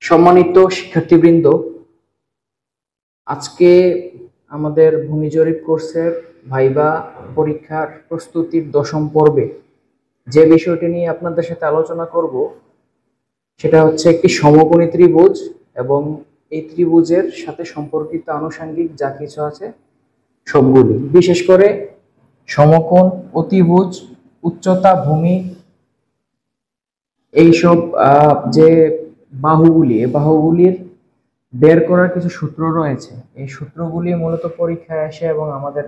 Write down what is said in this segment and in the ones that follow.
সম্মানিত শিক্ষার্থীবৃন্দ, আজকে আমাদের ভূমি জরিপ কোর্সের ভাইবা পরীক্ষার প্রস্তুতির 10ম পর্বে যে বিষয়টি নিয়ে আপনাদের সাথে আলোচনা করব সেটা হচ্ছে একটি সমকোণী ত্রিভুজ এবং এই ত্রিভুজের সাথে সম্পর্কিত আনুষঙ্গিক যা কিছু আছে সবগুলি, বিশেষ করে সমকোণ, অতিভুজ, উচ্চতা, ভূমি, এইসব যে বাহুগুলি, এই বাহুগুলির বের করার কিছু সূত্র রয়েছে। এই সূত্রগুলি মূলত পরীক্ষায় আসে এবং আমাদের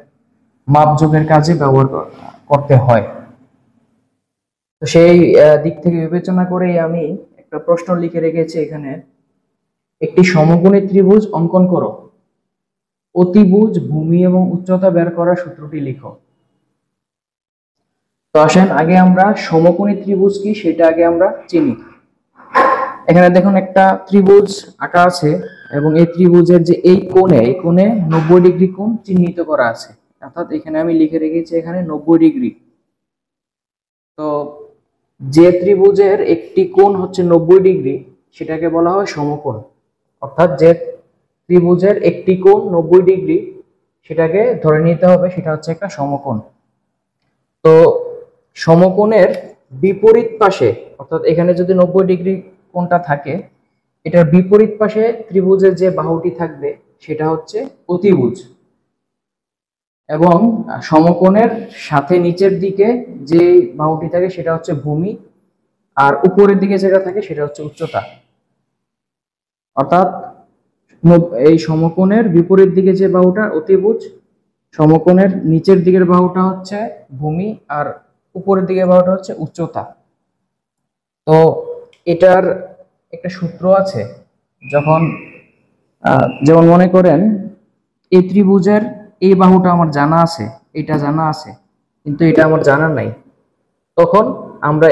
মাপযোগের কাজে ব্যবহার করতে হয়। তো সেই দিক থেকে বিবেচনা করেই আমি একটা প্রশ্ন লিখে রেখেছি এখানে, একটি সমকোণী ত্রিভুজ অঙ্কন করো, অতিভুজ, ভূমি এবং উচ্চতা বের করার সূত্রটি লিখো। তো আসেন আগে আমরা সমকোণী ত্রিভুজ কি সেটা আগে আমরা চিনি। এখানে দেখুন একটা ত্রিভুজ আঁকা আছে এবং এই ত্রিভুজের যে এই কোণে 90 ডিগ্রি কোণ চিহ্নিত করা আছে, অর্থাৎ এখানে আমি লিখে রেখেছি এখানে 90 ডিগ্রি। তো যে ত্রিভুজের একটি কোণ হচ্ছে 90 ডিগ্রি সেটাকে বলা হয় সমকোণ, অর্থাৎ যে ত্রিভুজের একটি কোণ 90 ডিগ্রি সেটাকে ধরে নিতে হবে সেটা হচ্ছে একটা সমকোণ। তো সমকোণের বিপরীত পাশে, অর্থাৎ এখানে যদি 90 ডিগ্রি কোণটা থাকে, এটার বিপরীত পাশে ত্রিভুজের যে বাহুটি থাকবে সেটা হচ্ছে অতিভুজ, এবং সমকোণের সাথে নিচের দিকে যে বাহুটি থাকে সেটা হচ্ছে ভূমি, আর উপরের দিকে যেটা থাকে সেটা হচ্ছে উচ্চতা। অর্থাৎ এই সমকোণের বিপরীত দিকে যে বাহুটা অতিভুজ, সমকোণের নিচের দিকের বাহুটা হচ্ছে ভূমি, আর উপরের দিকের বাহুটা হচ্ছে উচ্চতা। তো এটার একটা সূত্র আছে, যখন যেমন মনে করেন এই ত্রিভুজের এই বাহুটা আমার জানা আছে, এটা জানা আছে, কিন্তু এটা আমার জানা নাই, তখন আমরা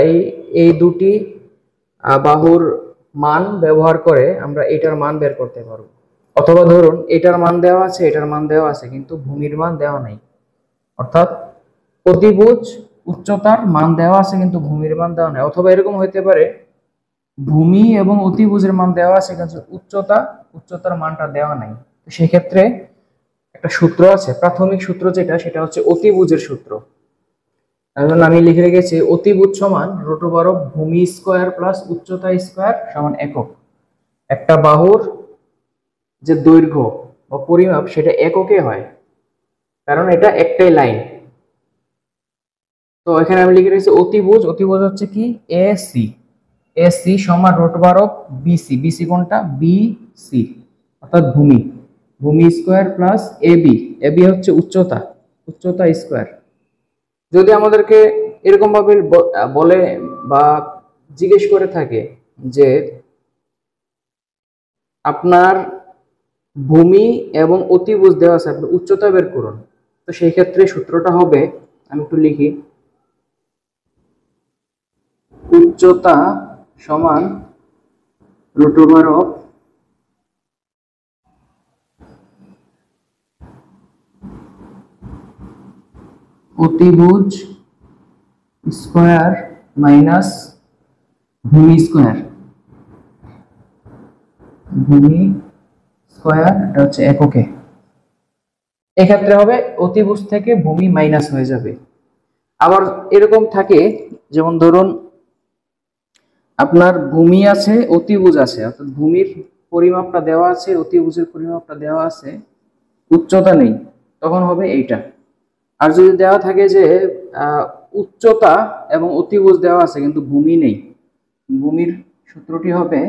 এই দুটি বাহুর মান ব্যবহার করে আমরা এটার মান বের করতে পারবো। অথবা ধরুন এটার মান দেওয়া আছে, এটার মান দেওয়া আছে, কিন্তু ভূমির মান দেওয়া নাই, অর্থাৎ অতিভুজ উচ্চতার মান দেওয়া আছে কিন্তু ভূমির মান দেওয়া নাই। অথবা এরকম হইতে পারে ভূমি এবং অতিভুজের মান দেওয়া আছে কিন্তু উচ্চতার মানটা দেওয়া নাই। তো সেই ক্ষেত্রে একটা সূত্র আছে, প্রাথমিক সূত্র যেটা, সেটা হচ্ছে অতিভুজের সূত্র। এখন আমি লিখে রেখেছি অতিভুজ সমান √, ভূমি স্কয়ার প্লাস উচ্চতা স্কয়ার সমান একক। একটা বাহুর যে দৈর্ঘ্য বা পরিমাপ সেটা এককে হয়, কারণ এটা একটাই লাইন। তো এখানে আমি লিখে রেখেছি অতিভুজ হচ্ছে কি এসি সমান √, বিসি কোনটা, বিসি, অর্থাৎ ভূমি স্কয়ার প্লাস এবি হচ্ছে উচ্চতা স্কয়ার। যদি আমাদেরকে এরকম ভাবে বলে বা জিজ্ঞেস করে থাকে যে আপনার ভূমি এবং অতিভুজ দেওয়া আছে, আপনি উচ্চতা বের করুন, তো সেই ক্ষেত্রে সূত্রটা হবে, আমি একটু লিখি, উচ্চতা সমান √, অতিভুজ স্কয়ার মাইনাস ভূমি স্কয়ার এটা হচ্ছে এককে। এক্ষেত্রে হবে অতিভুজ থেকে ভূমি মাইনাস হয়ে যাবে। আবার এরকম থাকে, যেমন ধরুন আপনার ভূমি আছে, অতিভুজ আছে, অর্থাৎ ভূমির পরিমাপটা দেওয়া আছে, অতিভুজের পরিমাপটা দেওয়া আছে, উচ্চতা নেই, তখন হবে এইটা। আর যদি দেওয়া থাকে যে উচ্চতা এবং অতিভুজ দেওয়া আছে কিন্তু ভূমি নেই, ভূমির সূত্রটি হবে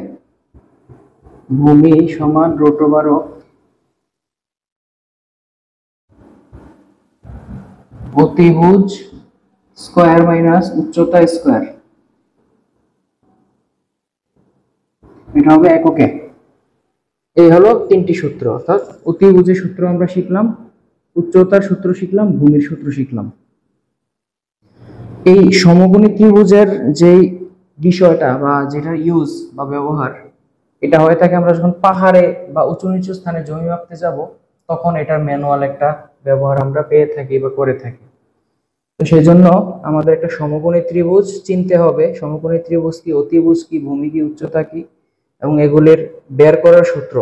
ভূমি সমান √, অতিভুজ স্কয়ার মাইনাস উচ্চতা স্কয়ার, এটা হবে এককে। এই হলো তিনটি সূত্র, অর্থাৎ অতিভুজের সূত্র আমরা শিখলাম, উচ্চতার সূত্র শিখলাম, ভূমির সূত্র শিখলাম। এই সমকোণী ত্রিভুজের যে বিষয়টা বা যেটা ইউজ বা ব্যবহার, এটা হয়ে থাকে আমরা যখন পাহাড়ে বা উঁচু নিচু স্থানে জমি মাপতে যাব, তখন এটার ম্যানুয়াল একটা ব্যবহার আমরা পেয়ে থাকি বা করে থাকি। তো সেই জন্য আমাদের একটা সমকোণী ত্রিভুজ চিনতে হবে, সমকোণী ত্রিভুজ কি, অতিভুজ কি, ভূমি কি, উচ্চতা কি, এবং এগুলির বের করার সূত্র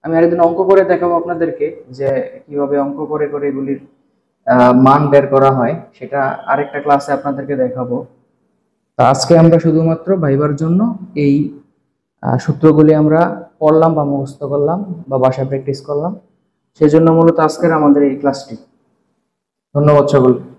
আমি আরেকদিন অঙ্ক করে দেখাবো আপনাদেরকে, যে কিভাবে অঙ্ক করে করে এগুলির মান বের করা হয়, সেটা আরেকটা ক্লাসে আপনাদেরকে দেখাবো। তা আজকে আমরা শুধুমাত্র ভাইবার জন্য এই সূত্রগুলি আমরা পড়লাম বা মুখস্থ করলাম বা বাসায় প্র্যাকটিস করলাম, সেজন্য মূলত আজকের আমাদের এই ক্লাসটি। ধন্যবাদ সকলকে।